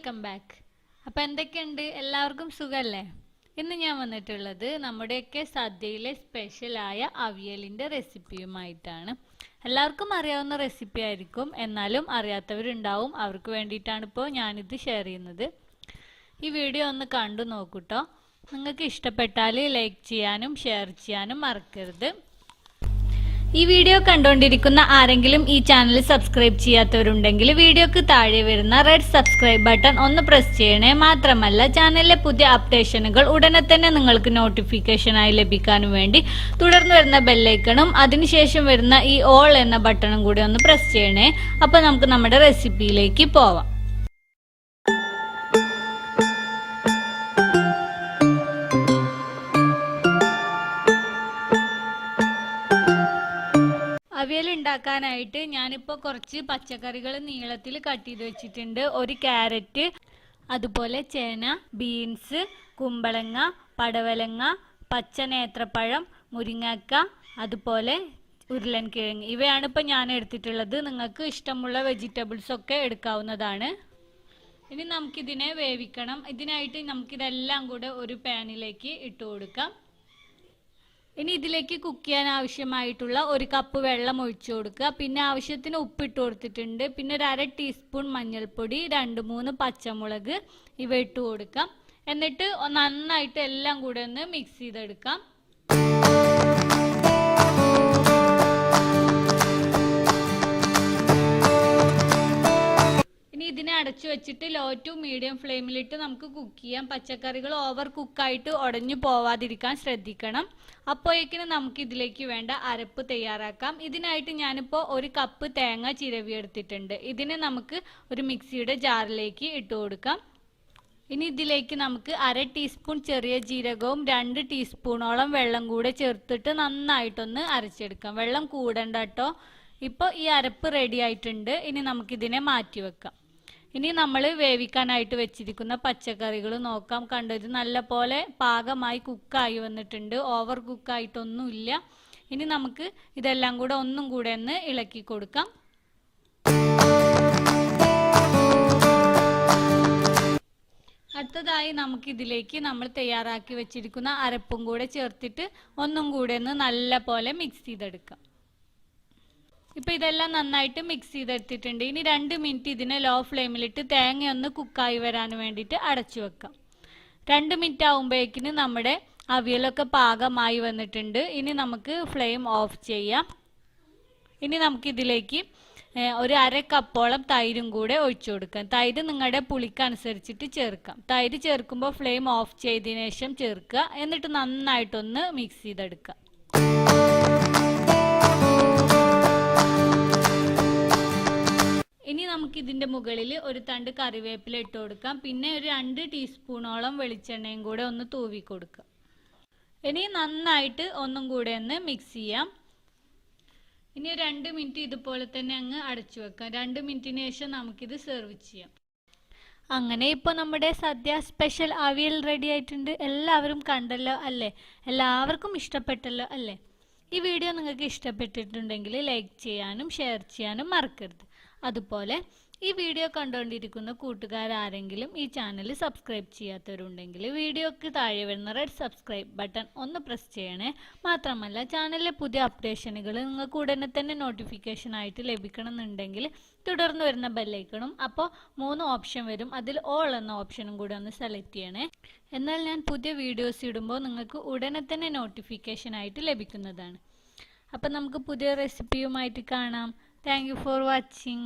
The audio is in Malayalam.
Welcome back. അപ്പോൾ എന്തൊക്കെയുണ്ട്, എല്ലാവർക്കും സുഖമല്ലേ? ഇന്ന് ഞാൻ വന്നിട്ടുള്ളത് നമ്മുടെയൊക്കെ സദ്യയിലെ സ്പെഷ്യലായ അവിയലിൻ്റെ റെസിപ്പിയുമായിട്ടാണ്. എല്ലാവർക്കും അറിയാവുന്ന റെസിപ്പി ആയിരിക്കും, എന്നാലും അറിയാത്തവരുണ്ടാവും. അവർക്ക് വേണ്ടിയിട്ടാണ് ഇപ്പോൾ ഞാനിത് ഷെയർ ചെയ്യുന്നത്. ഈ വീഡിയോ ഒന്ന് കണ്ടു നോക്കൂട്ടോ. നിങ്ങൾക്ക് ഇഷ്ടപ്പെട്ടാൽ ലൈക്ക് ചെയ്യാനും ഷെയർ ചെയ്യാനും മറക്കരുത്. ഈ വീഡിയോ കണ്ടുകൊണ്ടിരിക്കുന്ന ആരെങ്കിലും ഈ ചാനൽ സബ്സ്ക്രൈബ് ചെയ്യാത്തവരുണ്ടെങ്കിൽ വീഡിയോക്ക് താഴെ വരുന്ന റെഡ് സബ്സ്ക്രൈബ് ബട്ടൺ ഒന്ന് പ്രസ് ചെയ്യണേ. മാത്രമല്ല ചാനലിലെ പുതിയ അപ്ഡേഷനുകൾ ഉടനെ തന്നെ നിങ്ങൾക്ക് നോട്ടിഫിക്കേഷനായി ലഭിക്കാനും വേണ്ടി തുടർന്ന് വരുന്ന ബെല്ലൈക്കണും അതിനുശേഷം വരുന്ന ഈ ഓൾ എന്ന ബട്ടണും കൂടി ഒന്ന് പ്രസ് ചെയ്യണേ. അപ്പോൾ നമുക്ക് നമ്മുടെ റെസിപ്പിയിലേക്ക് പോവാം. അവിയൽ ഉണ്ടാക്കാനായിട്ട് ഞാനിപ്പോൾ കുറച്ച് പച്ചക്കറികൾ നീളത്തിൽ കട്ട് ചെയ്ത് വെച്ചിട്ടുണ്ട്. ഒരു ക്യാരറ്റ്, അതുപോലെ ചേന, ബീൻസ്, കുമ്പളങ്ങ, പടവലങ്ങ, പച്ച നേന്ത്രപ്പഴം, മുരിങ്ങക്ക, അതുപോലെ ഉരുളൻകിഴങ്ങ്. ഇവയാണ് ഇപ്പോൾ ഞാൻ എടുത്തിട്ടുള്ളത്. നിങ്ങൾക്ക് ഇഷ്ടമുള്ള വെജിറ്റബിൾസ് ഒക്കെ എടുക്കാവുന്നതാണ്. ഇനി നമുക്കിതിനെ വേവിക്കണം. ഇതിനായിട്ട് നമുക്കിതെല്ലാം കൂടെ ഒരു പാനിലേക്ക് ഇട്ട് കൊടുക്കാം. ഇനി ഇതിലേക്ക് കുക്ക് ചെയ്യാൻ ആവശ്യമായിട്ടുള്ള ഒരു കപ്പ് വെള്ളം ഒഴിച്ചു കൊടുക്കുക. പിന്നെ ആവശ്യത്തിന് ഉപ്പിട്ട് കൊടുത്തിട്ടുണ്ട്. പിന്നെ ഒരു 1/2 ടീസ്പൂൺ മഞ്ഞൾപ്പൊടി, 2-3 പച്ചമുളക് ഇവ ഇട്ട് കൊടുക്കാം. എന്നിട്ട് നന്നായിട്ട് എല്ലാം കൂടെ ഒന്ന് മിക്സ് ചെയ്തെടുക്കാം. ഇനി ഇതിനെ അടച്ചു വെച്ചിട്ട് ലോ ടു മീഡിയം ഫ്ലെയിമിലിട്ട് നമുക്ക് കുക്ക് ചെയ്യാം. പച്ചക്കറികൾ ഓവർ കുക്കായിട്ട് ഉടഞ്ഞു പോവാതിരിക്കാൻ ശ്രദ്ധിക്കണം. അപ്പോഴേക്കിനും നമുക്ക് ഇതിലേക്ക് വേണ്ട അരപ്പ് തയ്യാറാക്കാം. ഇതിനായിട്ട് ഞാനിപ്പോൾ ഒരു കപ്പ് തേങ്ങ ചിരവി എടുത്തിട്ടുണ്ട്. ഇതിനെ നമുക്ക് ഒരു മിക്സിയുടെ ജാറിലേക്ക് ഇട്ട് കൊടുക്കാം. ഇനി ഇതിലേക്ക് നമുക്ക് 1/2 ടീസ്പൂൺ ചെറിയ ജീരകവും 2 ടീസ്പൂണോളം വെള്ളം കൂടെ ചേർത്തിട്ട് നന്നായിട്ടൊന്ന് അരച്ചെടുക്കാം. വെള്ളം കൂടണ്ട കേട്ടോ. ഇപ്പോൾ ഈ അരപ്പ് റെഡി ആയിട്ടുണ്ട്. ഇനി നമുക്കിതിനെ മാറ്റി വെക്കാം. ഇനി നമ്മൾ വേവിക്കാനായിട്ട് വെച്ചിരിക്കുന്ന പച്ചക്കറികൾ നോക്കാം. കണ്ടത് നല്ല പോലെ പാകമായി കുക്കായി വന്നിട്ടുണ്ട്. ഓവർ കുക്കായിട്ടൊന്നുമില്ല. ഇനി നമുക്ക് ഇതെല്ലാം കൂടെ ഒന്നും കൂടെ ഒന്ന് ഇളക്കി കൊടുക്കാം. അടുത്തതായി നമുക്കിതിലേക്ക് നമ്മൾ തയ്യാറാക്കി വെച്ചിരിക്കുന്ന അരപ്പും കൂടെ ചേർത്തിട്ട് ഒന്നും കൂടെ ഒന്ന് നല്ല പോലെ മിക്സ് ചെയ്തെടുക്കാം. ഇപ്പോൾ ഇതെല്ലാം നന്നായിട്ട് മിക്സ് ചെയ്തെടുത്തിട്ടുണ്ട്. ഇനി 2 മിനിറ്റ് ഇതിനെ ലോ ഫ്ലെയിമിലിട്ട് തേങ്ങ ഒന്ന് കുക്കായി വരാൻ വേണ്ടിയിട്ട് അടച്ചു വെക്കാം. 2 മിനിറ്റ് ആകുമ്പോഴേക്കിന് നമ്മുടെ അവിയലൊക്കെ പാകമായി വന്നിട്ടുണ്ട്. ഇനി നമുക്ക് ഫ്ലെയിം ഓഫ് ചെയ്യാം. ഇനി നമുക്കിതിലേക്ക് ഒരു 1/2 കപ്പോളം തൈരും കൂടെ ഒഴിച്ചു കൊടുക്കാം. തൈര് നിങ്ങളുടെ പുളിക്കനുസരിച്ചിട്ട് ചേർക്കാം. തൈര് ചേർക്കുമ്പോൾ ഫ്ലെയിം ഓഫ് ചെയ്തതിനു ശേഷം ചേർക്കുക. എന്നിട്ട് നന്നായിട്ടൊന്ന് മിക്സ് ചെയ്തെടുക്കാം. ഇനി നമുക്ക് ഇതിൻ്റെ മുകളിൽ ഒരു തണ്ട് കറിവേപ്പില ഇട്ട് കൊടുക്കാം. പിന്നെ ഒരു 2 ടീസ്പൂണോളം വെളിച്ചെണ്ണയും കൂടെ ഒന്ന് തൂവി കൊടുക്കാം. ഇനി നന്നായിട്ട് ഒന്നും കൂടെ ഒന്ന് മിക്സ് ചെയ്യാം. ഇനി 2 മിനിറ്റ് ഇതുപോലെ തന്നെ അങ്ങ് അടച്ചു വെക്കാം. 2 മിനിറ്റിന് ശേഷം നമുക്കിത് സെർവ് ചെയ്യാം. അങ്ങനെ ഇപ്പോൾ നമ്മുടെ സദ്യ സ്പെഷ്യൽ അവിയൽ റെഡി ആയിട്ടുണ്ട്. എല്ലാവരും കണ്ടല്ലോ അല്ലേ? എല്ലാവർക്കും ഇഷ്ടപ്പെട്ടല്ലോ അല്ലേ? ഈ വീഡിയോ നിങ്ങൾക്ക് ഇഷ്ടപ്പെട്ടിട്ടുണ്ടെങ്കിൽ ലൈക്ക് ചെയ്യാനും ഷെയർ ചെയ്യാനും മറക്കരുത്. അതുപോലെ ഈ വീഡിയോ കണ്ടുകൊണ്ടിരിക്കുന്ന കൂട്ടുകാരാരെങ്കിലും ഈ ചാനൽ സബ്സ്ക്രൈബ് ചെയ്യാത്തവരുണ്ടെങ്കിൽ വീഡിയോക്ക് താഴെ വരുന്ന റെഡ് സബ്സ്ക്രൈബ് ബട്ടൺ ഒന്ന് പ്രസ് ചെയ്യണേ. മാത്രമല്ല ചാനലിലെ പുതിയ അപ്ഡേഷനുകൾ നിങ്ങൾക്ക് ഉടനെ തന്നെ നോട്ടിഫിക്കേഷനായിട്ട് ലഭിക്കണമെന്നുണ്ടെങ്കിൽ തുടർന്ന് വരുന്ന ബെല്ലൈക്കണും അപ്പോൾ 3 ഓപ്ഷൻ വരും. അതിൽ ഓൾ എന്ന ഓപ്ഷനും കൂടി ഒന്ന് സെലക്ട് ചെയ്യണേ. എന്നാൽ ഞാൻ പുതിയ വീഡിയോസ് ഇടുമ്പോൾ നിങ്ങൾക്ക് ഉടനെ തന്നെ നോട്ടിഫിക്കേഷനായിട്ട് ലഭിക്കുന്നതാണ്. അപ്പം നമുക്ക് പുതിയ റെസിപ്പിയുമായിട്ട് കാണാം. Thank you for watching.